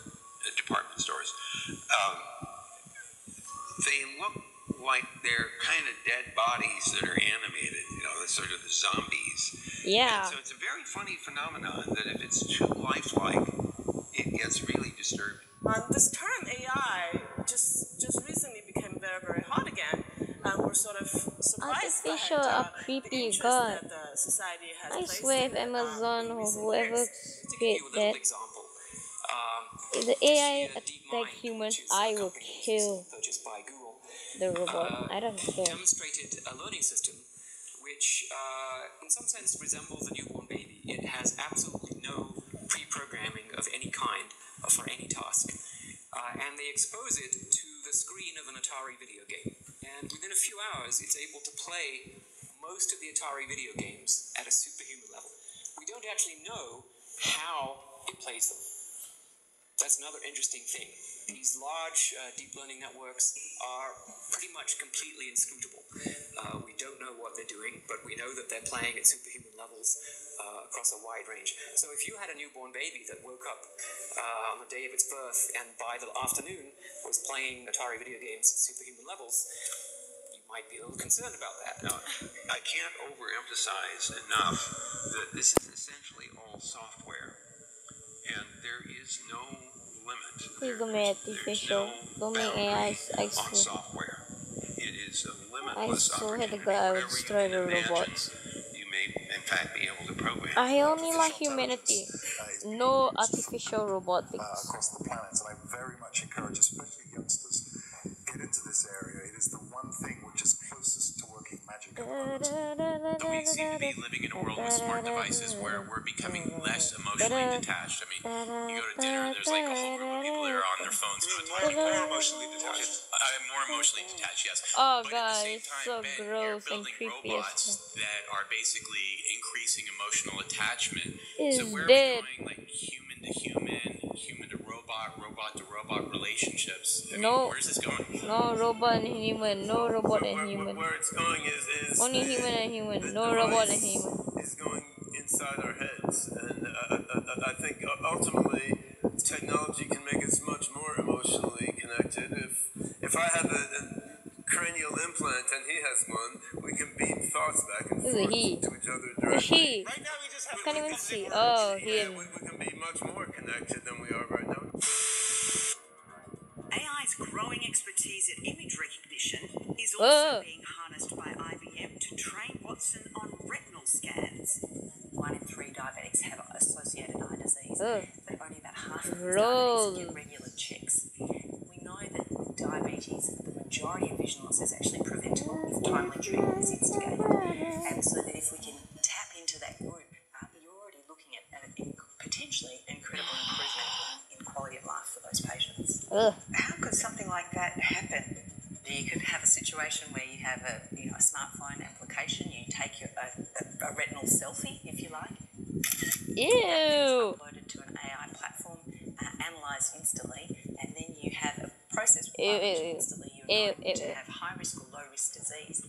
they look like they're kind of dead bodies that are animated, you know, the sort of the zombies. Yeah. And so it's a very funny phenomenon that if it's too lifelike, it gets really disturbing. This term AI just recently became very, very hot again. We're sort of surprised Artificial by are creepy, the interest God. that the society has I placed swear in if it, Amazon in or recent whoever years. To give create you a little that, example, if the AI attack humans, I will kill purchased by Google, the robot. I don't care. demonstrated a learning system which, in some sense, resembles a newborn baby. It has absolutely no pre-programming of any kind for any task. And they expose it to the screen of an Atari video game. And within a few hours, it's able to play most of the Atari video games at a superhuman level. We don't actually know how it plays them. That's another interesting thing. These large deep learning networks are pretty much completely inscrutable. We don't know what they're doing, but we know that they're playing at superhuman levels across a wide range. So if you had a newborn baby that woke up on the day of its birth and by the afternoon was playing Atari video games at superhuman levels, you might be a little concerned about that. Now, I can't overemphasize enough that this is essentially all software, and there is no limit. Please don't make artificial. Don't make AI. I on swear. software. It is a I limitless swear to opportunity. God, I will Whatever destroy you the can imagine, robots. you may, in fact, be able to program. I only like Artificial humanity. intelligence, No artificial robotics. across the planet, and I very much encourage, especially youngsters, get into this area. It is the one thing which is closest to working magic at the moment. But we seem to be living in a world with smart devices where we're becoming less emotionally detached. I mean, you go to dinner and there's like a whole group of people that are on their phones. More emotionally detached. I'm more emotionally detached, yes. Oh But at the God, same it's time, so Ben, gross you're and building creepy. robots that are basically increasing emotional attachment. Is So where dead. are we going, like human to robot relationships? I mean, No. where's this going? No robot and human. No robot and human. Where it's going is Only human and human. the No robot and device human. is going inside our heads, and I think ultimately technology can make us much more emotionally connected. If I have a cranial implant and he has one, we can beam thoughts back and Who's a forth he? to each other Who's directly. he? Right now we just have I can't even to see. Oh, he yeah, is. we can be much more connected than we are right now. AI's growing expertise at image recognition is Oh. also being harnessed by IBM to train Watson on retinal scans. 1 in 3 diabetics have associated eye disease, Oh. but only about half of these Gross. diabetics get regular checks. We know that with diabetes, the majority of vision loss is actually preventable if timely treatment is instigated. And so that if we can tap into that group, you're already looking at potentially incredible improvement in quality of life for those patients. Ugh. How could something like that happen? You could have a situation where you have a smartphone application. You take a retinal selfie, if you like. Ew. Uploaded to an AI platform, analysed instantly, and then you have a process Ew, by which ew, ew. instantly you're Ew, known ew, to ew. have high risk or low risk disease.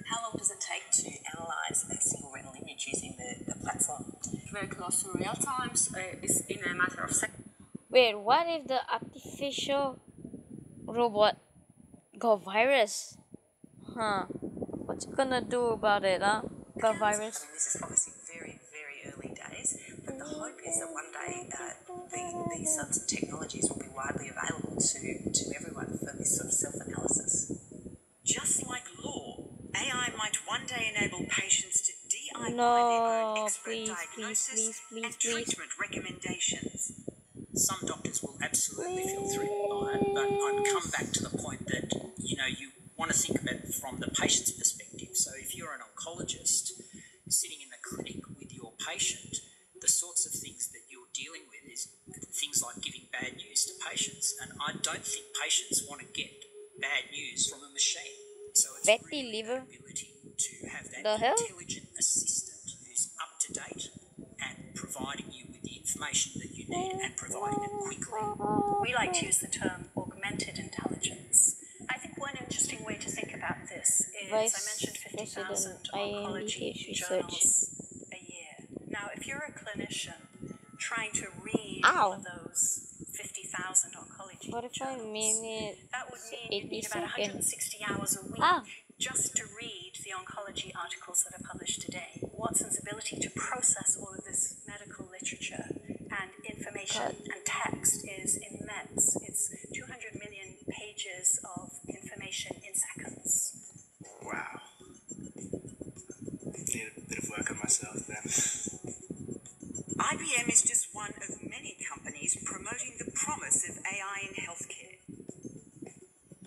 How long does it take to analyse a single retinal image using the platform? Very close to real time, so it's in a matter of seconds. Wait, what if the artificial robot got virus? Huh? What you gonna do about it, huh? Got virus? I mean, this is obviously very, very early days, but the hope is that one day these sorts of technologies will be widely available to everyone for this sort of self-analysis. Just like law, AI might one day enable patients to DIY their own No, expert please, diagnosis please, and please. treatment recommendations. Some doctors will absolutely feel threatened by it, but I'd come back to the point that, you want to think of it from the patient's perspective. So if you're an oncologist sitting in the clinic with your patient, the sorts of things that you're dealing with is things like giving bad news to patients. And I don't think patients want to get bad news from a machine. So it's Fatty really liver? that ability to have that The hell? intelligent assistant who's to date and providing you with the information that you need and providing it quickly. We like to use the term augmented intelligence. I think one interesting way to think about this is, I mentioned 50,000 oncology journals a year. Now, if you're a clinician trying to read all of those 50,000 oncology journals, that would mean you need about 160 hours a week just to read the oncology articles that are published today. Watson's ability to process all of this medical literature and information and text is immense. It's 200 million pages of information in seconds. Wow. Need a bit of work on myself then. IBM is just one of many companies promoting the promise of AI in healthcare.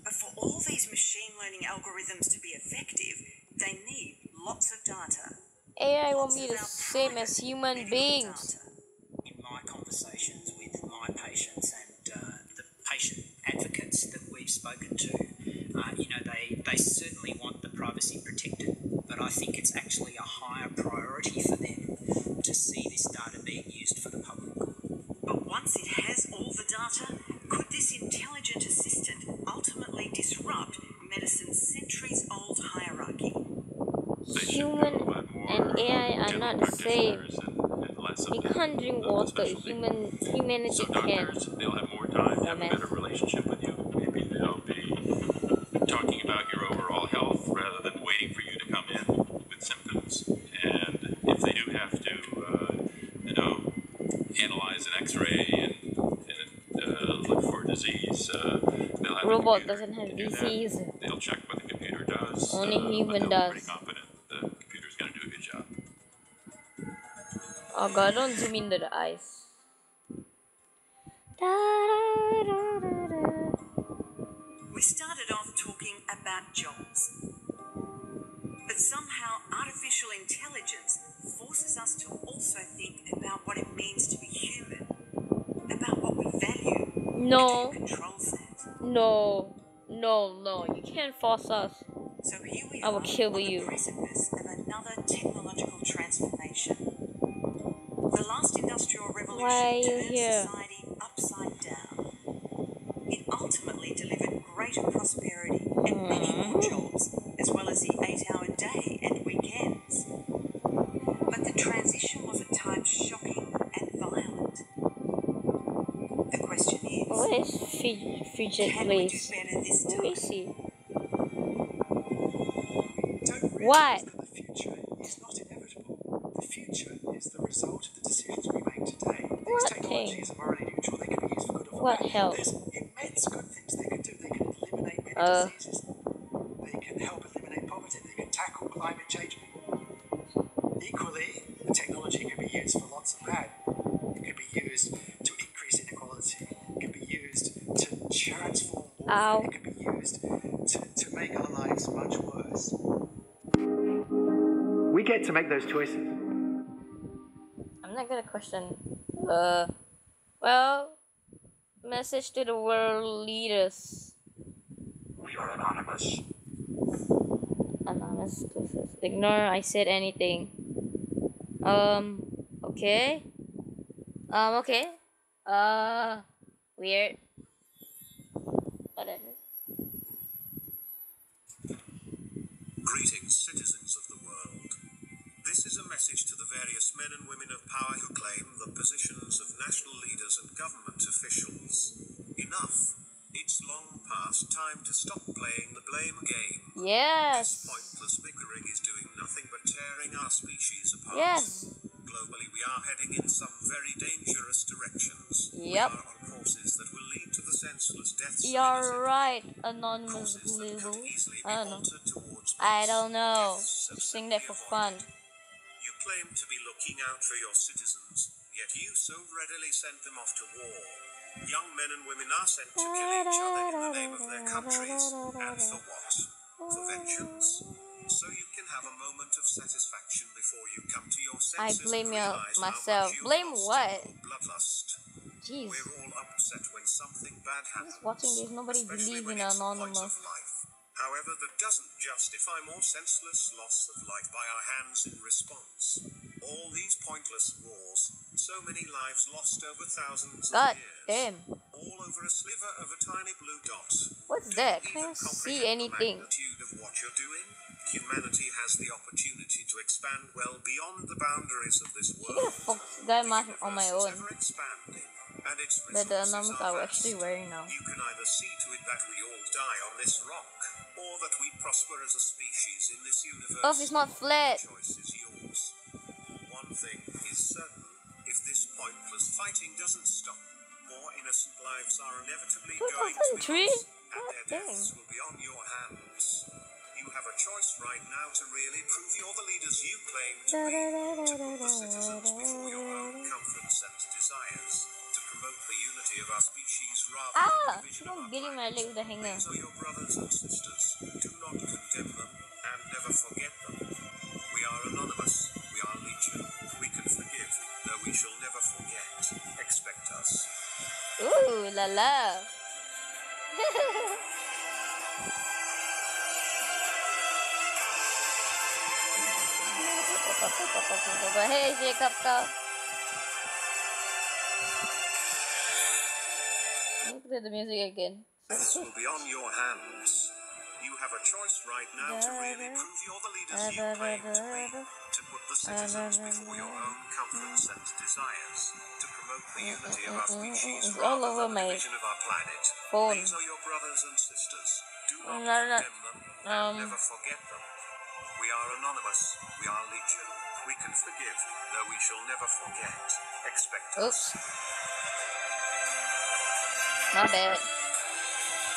But for all these machine learning algorithms to be effective, they need lots of data. AI won't be the same as human beings. In my conversations with my patients and the patient advocates that we've spoken to, they certainly want the privacy protected, but I think it's actually a higher priority for them to see this data being used for the public good. But once it has all the data, could this intelligent assistant ultimately disrupt medicine's centuries-old hierarchy? Human and AI are not the same. You can't drink water. Humanity can. They'll have more time to have a better relationship with you. Maybe they'll be talking about your overall health rather than waiting for you to come in with symptoms. And if they do have to, analyze an X-ray and look for disease, they'll have robot doesn't have disease. They'll check what the computer does. Only human does. Pretty confident the computer's going to do a good job. Oh god, don't zoom into the eyes. We started off talking about jobs. But somehow artificial intelligence forces us to also think about what it means to be human, about what we value, No. and who controls that. No, you can't force us. So here we I will kill on you. the precipice of another technological transformation. The last industrial revolution Why are you turned here? society upside down. It ultimately delivered greater prosperity and many more jobs, as well as the 8-hour day and weekends. But the transition was at times shocking and violent. The question is, Where is Fidget can we do Place? better this time? Where is he? Don't What? realize that the future is not inevitable. The future is the result of the decisions we make today. These What technologies thing? are morally neutral. They can be used for good or for What bad. help? There's immense good things they can do. They can eliminate many diseases. They can help eliminate poverty. They can tackle climate change. Equally, the technology can be used for lots of bad. It can be used to increase inequality. It can be used to transform warfare. Ow. It can be used to make our lives much worse. We get to make those choices. I'm not gonna question. Well, message to the world leaders. We are anonymous. Anonymous. Ignore I said anything. Okay. Okay. Weird. Whatever. Greetings, citizens of the world. This is a message to the various men and women of power who claim the positions of national leaders and government officials. Enough. It's long past time to stop playing the blame game. Yes. This pointless bickering is doing nothing but tearing our species apart. Yes. Globally, we are heading in some very dangerous directions. Yep. We are on courses that will lead to the senseless deaths of You're innocent right, anonymous little. I don't know. I don't know. Sing that for fun. You claim to be looking out for your citizens, yet you so readily send them off to war. Young men and women are sent to kill each other in the name of their countries. And for what? For vengeance? So you can have a moment of satisfaction before you come to your I senses blame and realize myself. how much you Blame lost what? in your bloodlust. Jeez. We're all upset when something bad happens. Just watching this, nobody especially believes when in it's the point anonymous. of life. However, that doesn't justify more senseless loss of life by our hands in response. All these pointless wars, so many lives lost over thousands God of years, damn. all over a sliver of a tiny blue dot. What's Do that? you Can't even see comprehend anything. the magnitude of what you're doing? Humanity has the opportunity to expand well beyond the boundaries of this She world. got a fox guy mask on my Universe is own. ever expanding, and its That the resources numbers are are vast. actually wearing now. You can either see to it that we all die on this rock, or that we prosper as a species in this universe. Earth is not flat. The choice is yours. One thing is certain: if this pointless fighting doesn't stop, more innocent lives are inevitably going to be 2003? lost, and God their dang. deaths will be on your hands. You have a choice right now to really prove you're the leaders you claim to be, to put the citizens before your own comforts and desires, to promote the unity of our species rather than the division of our Getting my leg with the hanger. These are your brothers and sisters. Do not condemn them and never forget them. We are anonymous. We are legion. We can forgive, though we shall never forget. Expect us. Ooh la la. Hey, Jacob Cup. Let me play the music again. This will be on your hands. You have a choice right now to really prove you're the leaders you claim to be, to put the citizens before your own comforts and desires, to promote the unity of our species It's all rather over than the my division of our planet. phone. These are your brothers and sisters. Do not No, no, condemn them and never forget them. We are anonymous. We are legion. We can forgive, though we shall never forget. Expect us. Oops. My bad.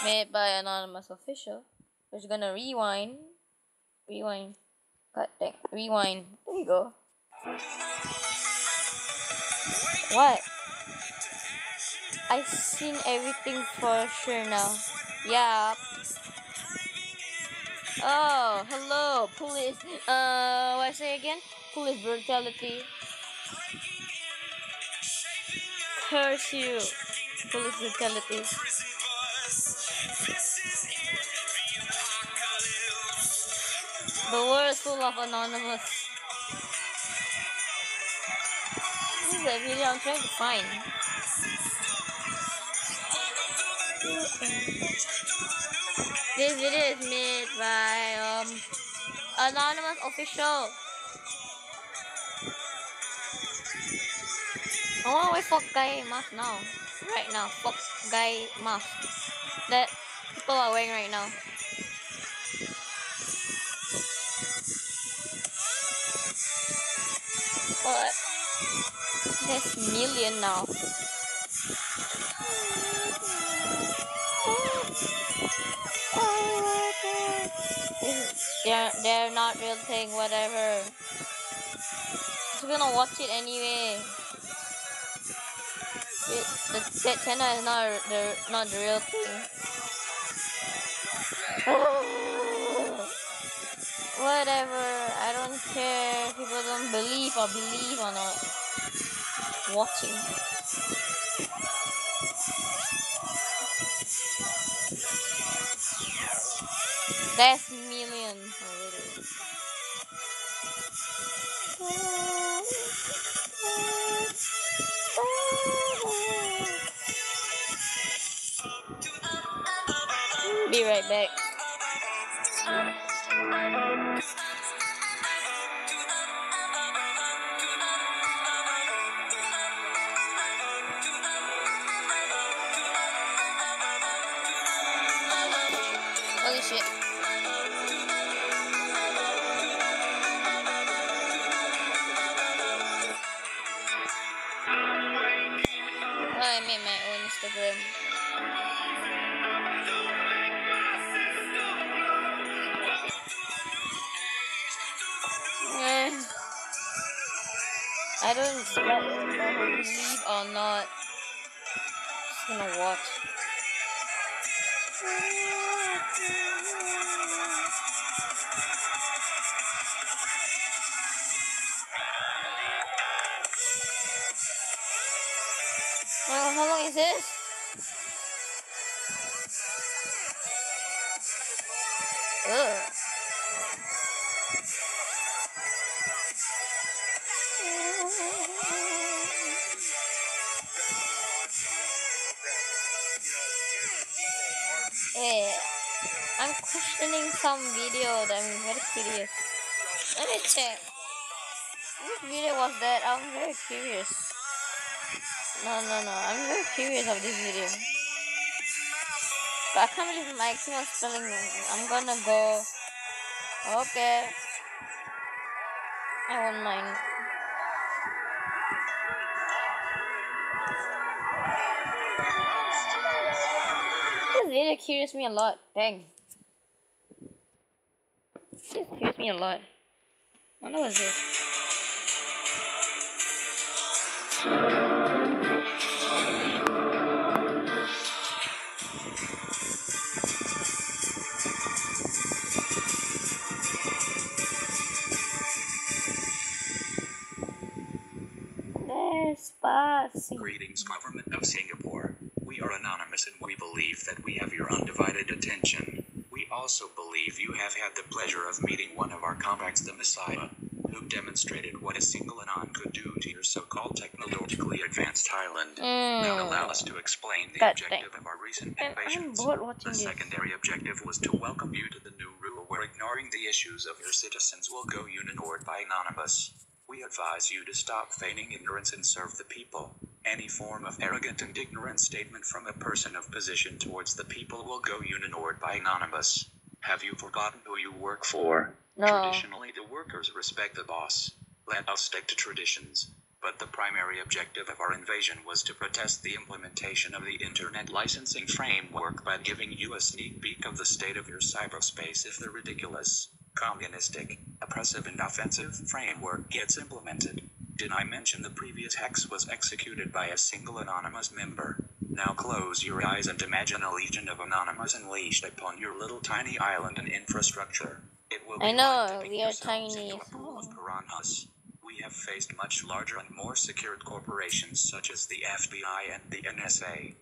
Made by Anonymous Official. We're just gonna rewind. Rewind. God dang. Rewind. There you go. What? I've seen everything for sure now. Yeah. Oh, hello, police. What I say again? Police brutality. Curse you. Police brutality. The world is full of anonymous. This is a video I'm trying to find. This video is made by Anonymous Official. I wanna wear fuck guy mask now. Right now. Fuck guy mask. That people are wearing right now. But there's million now. They're not real thing, whatever. Just gonna watch it anyway. That channel is not the real thing. Whatever, I don't care if people don't believe or believe or not. Watching. That's millions already. Be right back. Holy shit. I made my own Instagram. I don't believe or not. Just gonna watch. How long is this? Ugh. I'm questioning some video that I'm very curious. Let me check. Which video was that? I'm very curious. No. I'm very curious of this video. But I can't believe maximum spelling. I'm gonna go. Okay. I won't mind. This video curious me a lot. Dang. This curious me a lot. What was this? Greetings, Government of Singapore. We are anonymous and we believe that we have your undivided attention. We also believe you have had the pleasure of meeting one of our contacts, the Messiah, who demonstrated what a single anon could do to your so-called technologically advanced island. Now allow us to explain the objective of our recent invasions. The secondary objective was to welcome you to the new rule where ignoring the issues of your citizens will go ignored by Anonymous. We advise you to stop feigning ignorance and serve the people. Any form of arrogant and ignorant statement from a person of position towards the people will go ignored by Anonymous. Have you forgotten who you work for? No. Traditionally, the workers respect the boss. Let us stick to traditions. But the primary objective of our invasion was to protest the implementation of the Internet licensing framework by giving you a sneak peek of the state of your cyberspace if the ridiculous, communistic, oppressive and offensive framework gets implemented. Did I mention the previous hex was executed by a single anonymous member? Now close your eyes and imagine a legion of Anonymous unleashed upon your little tiny island and infrastructure. It will be I know, like dipping we are yourselves tiny. into a pool of piranhas. We have faced much larger and more secured corporations such as the FBI and the NSA.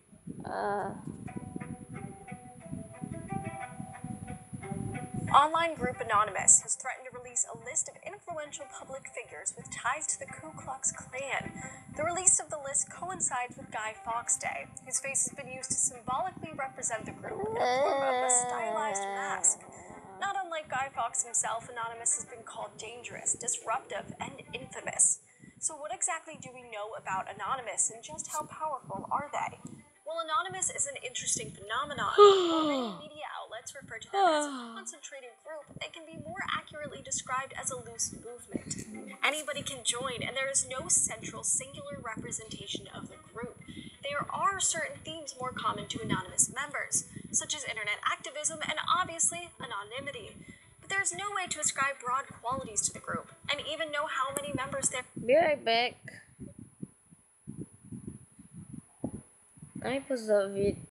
Online group Anonymous has threatened to release a list of influential public figures with ties to the Ku Klux Klan. The release of the list coincides with Guy Fawkes Day, whose face has been used to symbolically represent the group in the form of a stylized mask. Not unlike Guy Fawkes himself, Anonymous has been called dangerous, disruptive, and infamous. So what exactly do we know about Anonymous, and just how powerful are they? Well, Anonymous is an interesting phenomenon. While many media outlets refer to them as a concentrated group, they can be more accurately described as a loose movement. Anybody can join, and there is no central, singular representation of the group. There are certain themes more common to Anonymous members, such as internet activism and obviously anonymity. But there's no way to ascribe broad qualities to the group, and even know how many members there. Be right back. Let me pause the video.